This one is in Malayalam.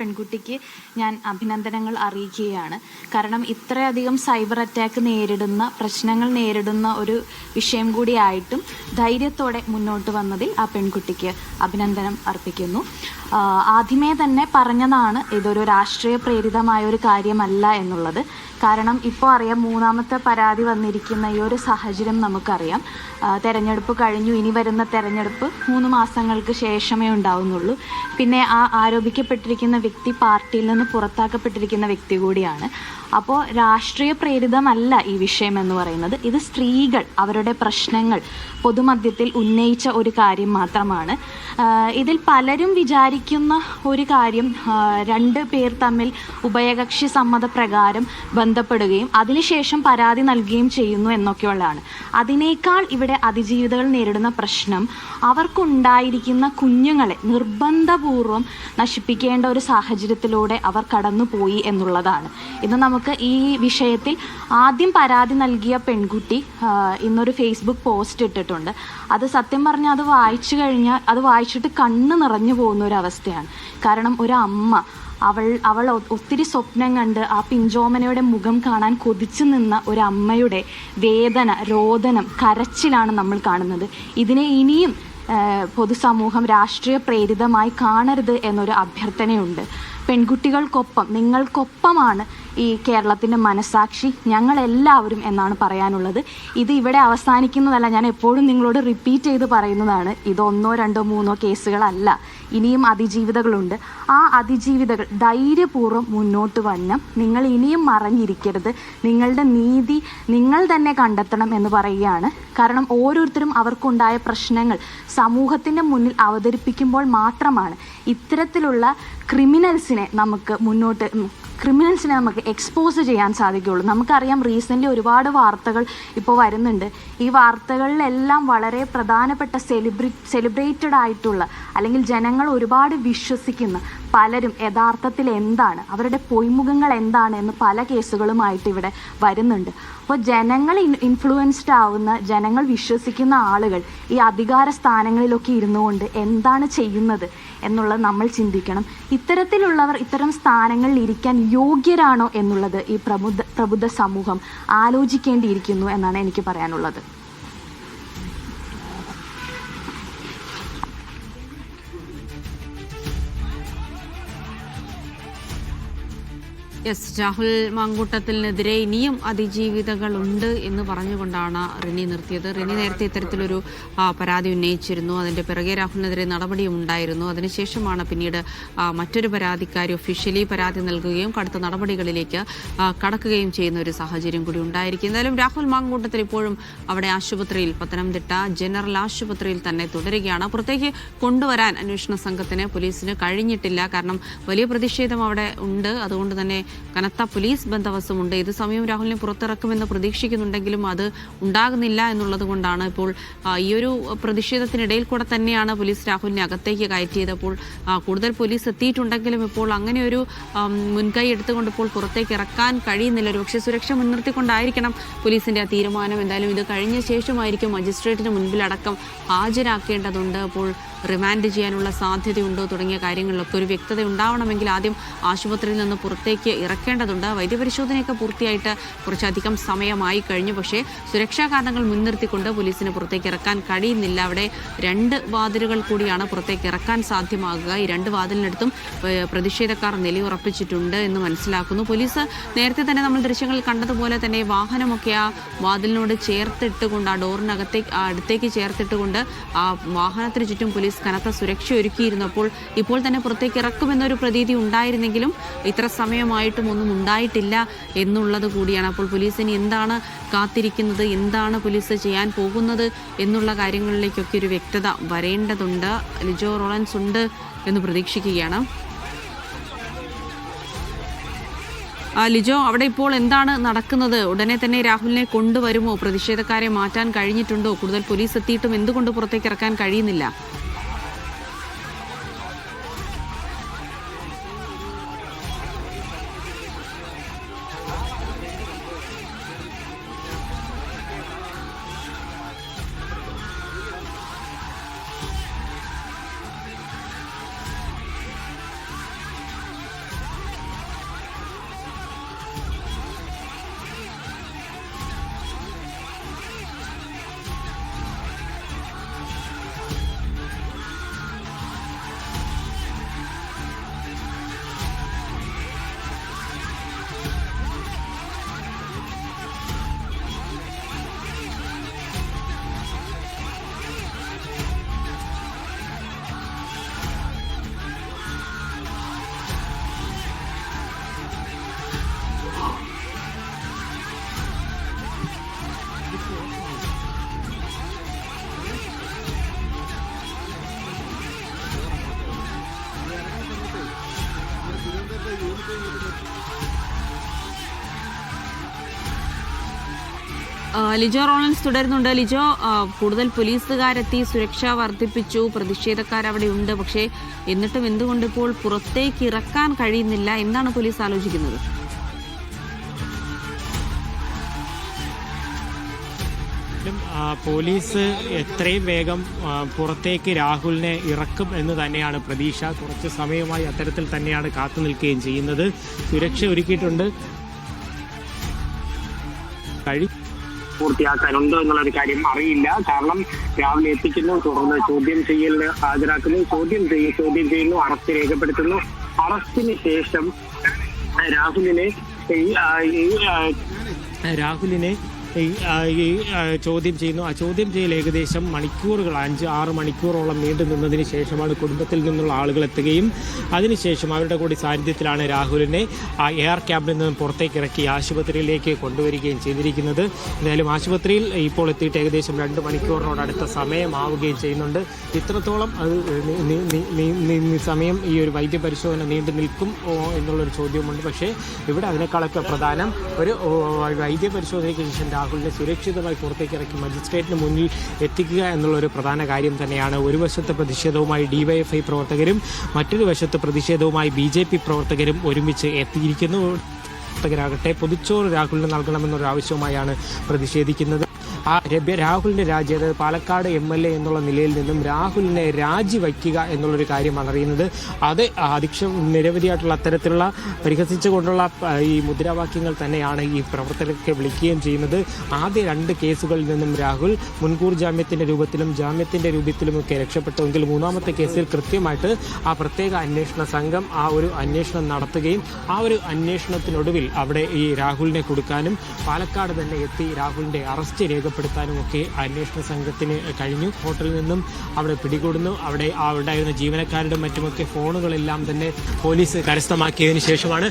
പെൺകുട്ടിക്ക് ഞാൻ അഭിനന്ദനങ്ങൾ അറിയിക്കുകയാണ്. കാരണം ഇത്രയധികം സൈബർ അറ്റാക്ക് നേരിടുന്ന പ്രശ്നങ്ങൾ നേരിടുന്ന ഒരു വിഷയം കൂടിയായിട്ടും ധൈര്യത്തോടെ മുന്നോട്ട് വന്നതിൽ ആ പെൺകുട്ടിക്ക് അഭിനന്ദനം അർപ്പിക്കുന്നു. ആദ്യമേ തന്നെ പറഞ്ഞതാണ് ഇതൊരു രാഷ്ട്രീയ പ്രേരിതമായ ഒരു കാര്യമല്ല എന്നുള്ളത്. കാരണം ഇപ്പോൾ അറിയാം, മൂന്നാമത്തെ പരാതി വന്നിരിക്കുന്ന ഈ ഒരു സാഹചര്യം നമുക്കറിയാം. തെരഞ്ഞെടുപ്പ് കഴിഞ്ഞു, ഇനി വരുന്ന തെരഞ്ഞെടുപ്പ് 3 മാസങ്ങൾക്ക് ശേഷമേ ഉണ്ടാവുന്നുള്ളൂ. പിന്നെ ആ ആരോപിക്കപ്പെട്ടിരിക്കുന്ന വ്യക്തി പാർട്ടിയിൽ നിന്ന് പുറത്താക്കപ്പെട്ടിരിക്കുന്ന വ്യക്തി കൂടിയാണ്. അപ്പോൾ രാഷ്ട്രീയ പ്രേരിതമല്ല ഈ വിഷയം എന്ന് പറയുന്നത്. ഇത് സ്ത്രീകൾ അവരുടെ പ്രശ്നങ്ങൾ പൊതുമധ്യത്തിൽ ഉന്നയിച്ച ഒരു കാര്യം മാത്രമാണ്. ഇതിൽ പലരും വിചാരിക്കുന്ന ഒരു കാര്യം, 2 പേർ തമ്മിൽ ഉഭയകക്ഷി സമ്മതപ്രകാരം ബന്ധപ്പെടുകയും അതിനുശേഷം പരാതി നൽകുകയും ചെയ്യുന്നു എന്നൊക്കെയുള്ളതാണ്. അതിനേക്കാൾ ഇവിടെ അതിജീവിതകൾ നേരിടുന്ന പ്രശ്നം അവർക്കുണ്ടായിരിക്കുന്ന കുഞ്ഞുങ്ങളെ നിർബന്ധപൂർവം നശിപ്പിക്കേണ്ട ഒരു സാഹചര്യത്തിലൂടെ അവർ കടന്നുപോയി എന്നുള്ളതാണ്. ഇന്ന് നമുക്ക് ഈ വിഷയത്തിൽ ആദ്യം പരാതി നൽകിയ പെൺകുട്ടി ഇന്നൊരു ഫേസ്ബുക്ക് പോസ്റ്റ് ഇട്ടിട്ടുണ്ട്. അത് സത്യം പറഞ്ഞാൽ അത് വായിച്ചു കഴിഞ്ഞാൽ അത് വായിച്ചിട്ട് കണ്ണ് നിറഞ്ഞു പോകുന്ന ഒരു അവസ്ഥയാണ്. കാരണം ഒരു അമ്മ അവൾ ഒത്തിരി സ്വപ്നം കണ്ട് ആ പിഞ്ചോമനയുടെ മുഖം കാണാൻ കൊതിച്ചു നിന്ന ഒരു അമ്മയുടെ വേദന, രോദനം, കരച്ചിലാണ് നമ്മൾ കാണുന്നത്. ഇതിനെ ഇനിയും പൊതുസമൂഹം രാഷ്ട്രീയ പ്രേരിതമായി കാണരുത് എന്നൊരു അഭ്യർത്ഥനയുണ്ട്. പെൺകുട്ടികൾക്കൊപ്പം, നിങ്ങൾക്കൊപ്പമാണ് ഈ കേരളത്തിൻ്റെ മനസാക്ഷി, ഞങ്ങളെല്ലാവരും എന്നാണ് പറയാനുള്ളത്. ഇത് ഇവിടെ അവസാനിക്കുന്നതല്ല. ഞാൻ എപ്പോഴും നിങ്ങളോട് റിപ്പീറ്റ് ചെയ്ത് പറയുന്നതാണ്, ഇത് 1, 2, 3 കേസുകളല്ല. ഇനിയും അതിജീവിതകളുണ്ട്. ആ അതിജീവിതകൾ ധൈര്യപൂർവ്വം മുന്നോട്ട് വരണം. നിങ്ങൾ ഇനിയും മറഞ്ഞിരിക്കരുത്. നിങ്ങളുടെ നീതി നിങ്ങൾ തന്നെ കണ്ടെത്തണം എന്ന് പറയുകയാണ്. കാരണം ഓരോരുത്തരും അവർക്കുണ്ടായ പ്രശ്നങ്ങൾ സമൂഹത്തിൻ്റെ മുന്നിൽ അവതരിപ്പിക്കുമ്പോൾ മാത്രമാണ് ഇത്തരത്തിലുള്ള ക്രിമിനൽസിനെ നമുക്ക് എക്സ്പോസ് ചെയ്യാൻ സാധിക്കുകയുള്ളൂ. നമുക്കറിയാം, റീസെൻ്റ്ലി ഒരുപാട് വാർത്തകൾ ഇപ്പോൾ വരുന്നുണ്ട്. ഈ വാർത്തകളിലെല്ലാം വളരെ പ്രധാനപ്പെട്ട സെലിബ്രേറ്റഡ് ആയിട്ടുള്ള, അല്ലെങ്കിൽ ജനങ്ങൾ ഒരുപാട് വിശ്വസിക്കുന്ന പലരും യഥാർത്ഥത്തിൽ എന്താണ്, അവരുടെ പൊയ്മുഖങ്ങൾ എന്താണ് എന്ന് പല കേസുകളുമായിട്ട് ഇവിടെ വരുന്നുണ്ട്. അപ്പോൾ ജനങ്ങൾ ഇൻഫ്ലുവൻസ്ഡ് ആവുന്ന, ജനങ്ങൾ വിശ്വസിക്കുന്ന ആളുകൾ ഈ അധികാര സ്ഥാനങ്ങളിലൊക്കെ ഇരുന്നുകൊണ്ട് എന്താണ് ചെയ്യുന്നത് എന്നുള്ളത് നമ്മൾ ചിന്തിക്കണം. ഇത്തരത്തിലുള്ളവർ ഇത്തരം സ്ഥാനങ്ങളിൽ ഇരിക്കാൻ യോഗ്യരാണോ എന്നുള്ളത് ഈ പ്രബുദ്ധ സമൂഹം ആലോചിക്കേണ്ടിയിരിക്കുന്നു എന്നാണ് എനിക്ക് പറയാനുള്ളത്. രാഹുൽ മാങ്കൂട്ടത്തിനെതിരെ ഇനിയും അതിജീവിതകളുണ്ട് എന്ന് പറഞ്ഞുകൊണ്ടാണ് റിനി നിർത്തിയത്. റിനി നേരത്തെ ഇത്തരത്തിലൊരു പരാതി ഉന്നയിച്ചിരുന്നു. അതിന്റെ പിറകെ രാഹുലിനെതിരെ നടപടിയും ഉണ്ടായിരുന്നു. അതിനുശേഷമാണ് പിന്നീട് മറ്റൊരു പരാതിക്കാരി ഒഫീഷ്യലി പരാതി നൽകുകയും കടുത്ത നടപടികളിലേക്ക് കടക്കുകയും ചെയ്യുന്ന ഒരു സാഹചര്യം കൂടി ഉണ്ടായിരിക്കും. എന്തായാലും രാഹുൽ മാങ്കൂട്ടത്തിൽ ഇപ്പോഴും അവിടെ ആശുപത്രിയിൽ, പത്തനംതിട്ട ജനറൽ ആശുപത്രിയിൽ തന്നെ തുടരുകയാണ്. പുറത്തേക്ക് കൊണ്ടുവരാൻ അന്വേഷണ സംഘത്തിന്, പോലീസിന് കഴിഞ്ഞിട്ടില്ല. കാരണം വലിയ പ്രതിഷേധം അവിടെ ഉണ്ട്. അതുകൊണ്ട് തന്നെ കനത്ത പോലീസ് ബന്ദോബസ്തുമുണ്ട്. ഇത് സമയം രാഹുലിനെ പുറത്തിറക്കുമെന്ന് പ്രതീക്ഷിക്കുന്നുണ്ടെങ്കിലും അത് ഉണ്ടാകുന്നില്ല എന്നുള്ളത് കൊണ്ടാണ് ഇപ്പോൾ ഈ ഒരു പ്രതിഷേധത്തിനിടയിൽ കൂടെ തന്നെയാണ് പോലീസ് രാഹുലിനെ അകത്തേക്ക് കയറ്റിയത്. അപ്പോൾ കൂടുതൽ പോലീസ് എത്തിയിട്ടുണ്ടെങ്കിലും ഇപ്പോൾ അങ്ങനെ ഒരു മുൻകൈ എടുത്തുകൊണ്ട് ഇപ്പോൾ പുറത്തേക്ക് ഇറക്കാൻ കഴിയുന്നില്ല. ഒരു പക്ഷേ സുരക്ഷ മുൻനിർത്തിക്കൊണ്ടായിരിക്കണം പോലീസിന്റെ ആ തീരുമാനം. എന്തായാലും ഇത് കഴിഞ്ഞ ശേഷമായിരിക്കും മജിസ്ട്രേറ്റിന് മുൻപിലടക്കം ഹാജരാക്കേണ്ടതുണ്ട്. അപ്പോൾ റിമാൻഡ് ചെയ്യാനുള്ള സാധ്യതയുണ്ടോ തുടങ്ങിയ കാര്യങ്ങളിലൊക്കെ ഒരു വ്യക്തത ഉണ്ടാവണമെങ്കിൽ ആദ്യം ആശുപത്രിയിൽ നിന്ന് പുറത്തേക്ക് ഇറക്കേണ്ടതുണ്ട്. വൈദ്യപരിശോധനയൊക്കെ പൂർത്തിയായിട്ട് കുറച്ചധികം സമയമായി കഴിഞ്ഞു. പക്ഷേ സുരക്ഷാ കാരണങ്ങൾ മുൻനിർത്തിക്കൊണ്ട് പോലീസിന് പുറത്തേക്ക് ഇറക്കാൻ കഴിയുന്നില്ല. അവിടെ 2 വാതിലുകൾ കൂടിയാണ് പുറത്തേക്ക് ഇറക്കാൻ സാധ്യമാകുക. ഈ 2 വാതിലിനടുത്തും പ്രതിഷേധക്കാർ നിലയുറപ്പിച്ചിട്ടുണ്ട് എന്ന് മനസ്സിലാക്കുന്നു. പോലീസ് നേരത്തെ തന്നെ നമ്മൾ ദൃശ്യങ്ങളിൽ കണ്ടതുപോലെ തന്നെ വാഹനമൊക്കെ ആ വാതിലിനോട് ചേർത്തിട്ടുകൊണ്ട്, ആ ഡോറിനകത്തേക്ക് അടുത്തേക്ക് ചേർത്തിട്ടുകൊണ്ട് ആ വാഹനത്തിന് ചുറ്റും പോലീസ് കനത്ത സുരക്ഷ ഒരുക്കിയിരുന്നപ്പോൾ ഇപ്പോൾ തന്നെ പുറത്തേക്ക് ഇറക്കുമെന്നൊരു പ്രതീതി ഉണ്ടായിരുന്നെങ്കിലും ഇത്ര സമയമായിട്ടും ഒന്നും ഉണ്ടായിട്ടില്ല എന്നുള്ളത് കൂടിയാണ്. അപ്പോൾ പോലീസിന് എന്താണ് കാത്തിരിക്കുന്നത്, എന്താണ് പോലീസ് ചെയ്യാൻ പോകുന്നത് എന്നുള്ള കാര്യങ്ങളിലേക്കൊക്കെ ഒരു വ്യക്തത വരേണ്ടതുണ്ട്. ലിജോ റോളൻസ് ഉണ്ട് എന്ന് പ്രതീക്ഷിക്കുകയാണ്. ലിജോ, അവിടെ ഇപ്പോൾ എന്താണ് നടക്കുന്നത്? ഉടനെ തന്നെ രാഹുലിനെ കൊണ്ടുവരുമോ? പ്രതിഷേധക്കാരെ മാറ്റാൻ കഴിഞ്ഞിട്ടുണ്ടോ? കൂടുതൽ പോലീസ് എത്തിയിട്ടും എന്തുകൊണ്ട് പുറത്തേക്ക് ഇറക്കാൻ കഴിയുന്നില്ല? ലിജോ റോളൻസ് തുടരുന്നുണ്ട്. ലിജോ, കൂടുതൽ പോലീസുകാരെത്തി സുരക്ഷ വർദ്ധിപ്പിച്ചു, പ്രതിഷേധക്കാരവിടെ ഉണ്ട്. പക്ഷേ എന്നിട്ടും എന്തുകൊണ്ട് ഇപ്പോൾ പുറത്തേക്ക് ഇറക്കാൻ കഴിയുന്നില്ല? എന്താണ് പോലീസ് ആലോചിക്കുന്നത്? പോലീസ് എത്രയും വേഗം പുറത്തേക്ക് രാഹുലിനെ ഇറക്കും എന്ന് തന്നെയാണ് പ്രതീക്ഷ. കുറച്ച് സമയമായി അത്തരത്തിൽ തന്നെയാണ് കാത്തു നിൽക്കുകയും ചെയ്യുന്നത്. സുരക്ഷ ഒരുക്കിയിട്ടുണ്ട്. പൂർത്തിയാക്കാനുണ്ടോ എന്നുള്ളൊരു കാര്യം അറിയില്ല. കാരണം രാവിലെ എത്തിക്കുന്നു, തുടർന്ന് ചോദ്യം ചെയ്യലിന് ഹാജരാക്കുന്നു, ചോദ്യം ചെയ്യുന്നു, അറസ്റ്റ് രേഖപ്പെടുത്തുന്നു. അറസ്റ്റിന് ശേഷം രാഹുലിനെ ചോദ്യം ചെയ്യുന്നു. ആ ചോദ്യം ചെയ്യൽ ഏകദേശം മണിക്കൂറുകൾ 5-6 മണിക്കൂറോളം നീണ്ടു നിന്നതിന് ശേഷമാണ് കുടുംബത്തിൽ നിന്നുള്ള ആളുകൾ എത്തുകയും അതിനുശേഷം അവരുടെ കൂടി സാന്നിധ്യത്തിലാണ് രാഹുലിനെ എയർ ക്യാമ്പിൽ നിന്നും പുറത്തേക്ക് ഇറക്കി ആശുപത്രിയിലേക്ക് കൊണ്ടുവരികയും ചെയ്തിരിക്കുന്നത്. എന്തായാലും ആശുപത്രിയിൽ ഇപ്പോൾ എത്തിയിട്ട് ഏകദേശം 2 മണിക്കൂറിനോടടുത്ത സമയമാവുകയും ചെയ്യുന്നുണ്ട്. ഇത്രത്തോളം അത് സമയം ഈ ഒരു വൈദ്യപരിശോധന നീണ്ടു നിൽക്കും എന്നുള്ളൊരു ചോദ്യമുണ്ട്. പക്ഷേ ഇവിടെ അതിനേക്കാളൊക്കെ പ്രധാനം ഒരു വൈദ്യപരിശോധനയ്ക്ക് ശേഷം രാഹുലിനെ സുരക്ഷിതമായി പുറത്തേക്ക് ഇറക്കി മജിസ്ട്രേറ്റിന് മുന്നിൽ എത്തിക്കുക എന്നുള്ളൊരു പ്രധാന കാര്യം തന്നെയാണ്. ഒരു വശത്ത് പ്രതിഷേധവുമായി DYFI പ്രവർത്തകരും മറ്റൊരു വശത്ത് പ്രതിഷേധവുമായി BJP പ്രവർത്തകരും ഒരുമിച്ച് എത്തിയിരിക്കുന്നു. പ്രവർത്തകരാകട്ടെ പൊതുച്ചോറ് രാഹുലിന് നൽകണമെന്നൊരു ആവശ്യവുമായാണ് പ്രതിഷേധിക്കുന്നത്. രാഹുലിൻ്റെ രാജി, അതായത് പാലക്കാട് MLA എന്നുള്ള നിലയിൽ നിന്നും രാഹുലിനെ രാജിവയ്ക്കുക എന്നുള്ളൊരു കാര്യമാണ് അറിയുന്നത്. അത് നിരവധിയായിട്ടുള്ള അത്തരത്തിലുള്ള പരിഹസിച്ചുകൊണ്ടുള്ള ഈ മുദ്രാവാക്യങ്ങൾ തന്നെയാണ് ഈ പ്രവർത്തകർക്ക് വിളിക്കുകയും ചെയ്യുന്നത്. ആദ്യ 2 കേസുകളിൽ നിന്നും രാഹുൽ മുൻകൂർ ജാമ്യത്തിൻ്റെ രൂപത്തിലുമൊക്കെ രക്ഷപ്പെട്ടുവെങ്കിൽ മൂന്നാമത്തെ കേസിൽ കൃത്യമായിട്ട് ആ പ്രത്യേക അന്വേഷണ സംഘം ആ ഒരു അന്വേഷണം നടത്തുകയും ആ ഒരു അന്വേഷണത്തിനൊടുവിൽ അവിടെ ഈ രാഹുലിനെ കൊടുക്കാനും പാലക്കാട് തന്നെ എത്തി രാഹുലിൻ്റെ അറസ്റ്റ് രേഖപ്പെടുത്താനും ഒക്കെ അന്വേഷണ സംഘത്തിന് കഴിഞ്ഞു. ഹോട്ടലിൽ നിന്നും അവിടെ പിടികൂടുന്നു. അവിടെ ഉണ്ടായിരുന്ന ജീവനക്കാരുടെ മറ്റുമൊക്കെ ഫോണുകളെല്ലാം തന്നെ പോലീസ് കരസ്ഥമാക്കിയതിനു ശേഷമാണ്